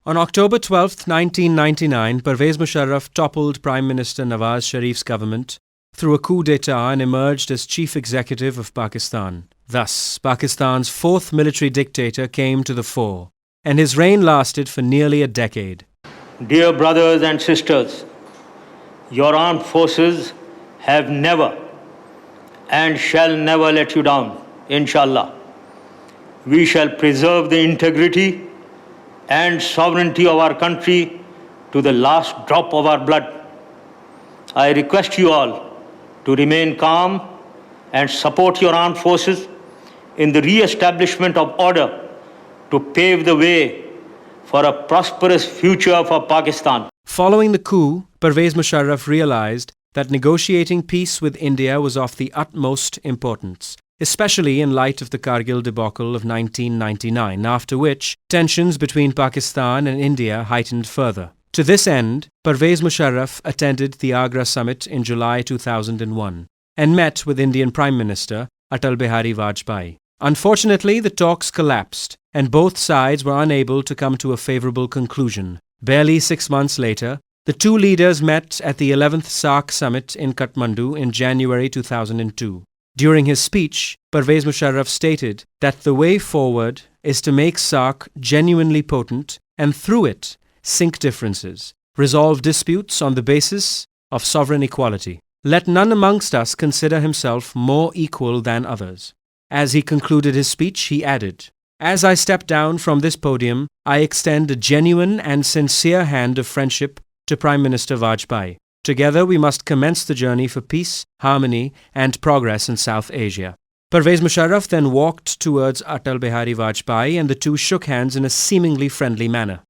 On October 12, 1999, Pervez Musharraf toppled Prime Minister Nawaz Sharif's government through a coup d'etat and emerged as chief executive of Pakistan. Thus, Pakistan's fourth military dictator came to the fore, and his reign lasted for nearly a decade. Dear brothers and sisters, your armed forces have never and shall never let you down, inshallah. We shall preserve the integrity and sovereignty of our country to the last drop of our blood. I request you all to remain calm and support your armed forces in the re-establishment of order to pave the way for a prosperous future for Pakistan. Following the coup, Pervez Musharraf realized that negotiating peace with India was of the utmost importance, especially in light of the Kargil debacle of 1999, after which tensions between Pakistan and India heightened further. To this end, Pervez Musharraf attended the Agra summit in July 2001 and met with Indian Prime Minister Atal Bihari Vajpayee. Unfortunately, the talks collapsed and both sides were unable to come to a favorable conclusion. Barely 6 months later, the two leaders met at the 11th SAARC summit in Kathmandu in January 2002. During his speech, Pervez Musharraf stated that the way forward is to make SAARC genuinely potent and through it sink differences, resolve disputes on the basis of sovereign equality. Let none amongst us consider himself more equal than others. As he concluded his speech, he added, "As I step down from this podium, I extend a genuine and sincere hand of friendship to Prime Minister Vajpayee. Together we must commence the journey for peace, harmony and progress in South Asia." Pervez Musharraf then walked towards Atal Bihari Vajpayee and the two shook hands in a seemingly friendly manner.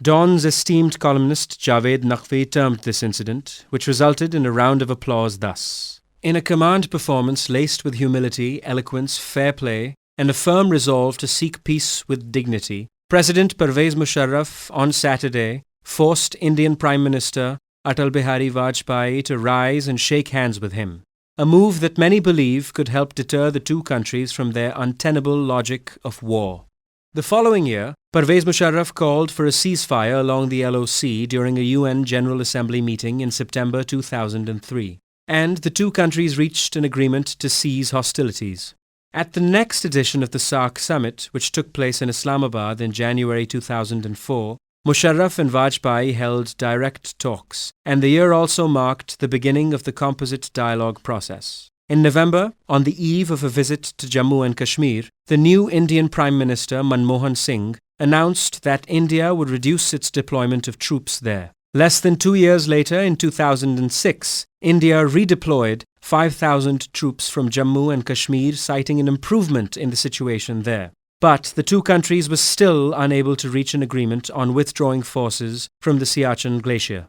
Dawn's esteemed columnist Javed Naqvi termed this incident, which resulted in a round of applause thus: "In a command performance laced with humility, eloquence, fair play, and a firm resolve to seek peace with dignity, President Pervez Musharraf on Saturday forced Indian Prime Minister Atal Bihari Vajpayee to rise and shake hands with him, a move that many believe could help deter the two countries from their untenable logic of war." The following year, Pervez Musharraf called for a ceasefire along the LOC during a UN General Assembly meeting in September 2003, and the two countries reached an agreement to cease hostilities. At the next edition of the SAARC summit, which took place in Islamabad in January 2004, Musharraf and Vajpayee held direct talks, and the year also marked the beginning of the composite dialogue process. In November, on the eve of a visit to Jammu and Kashmir, the new Indian Prime Minister Manmohan Singh announced that India would reduce its deployment of troops there. Less than 2 years later, in 2006, India redeployed 5,000 troops from Jammu and Kashmir, citing an improvement in the situation there. But the two countries were still unable to reach an agreement on withdrawing forces from the Siachen Glacier.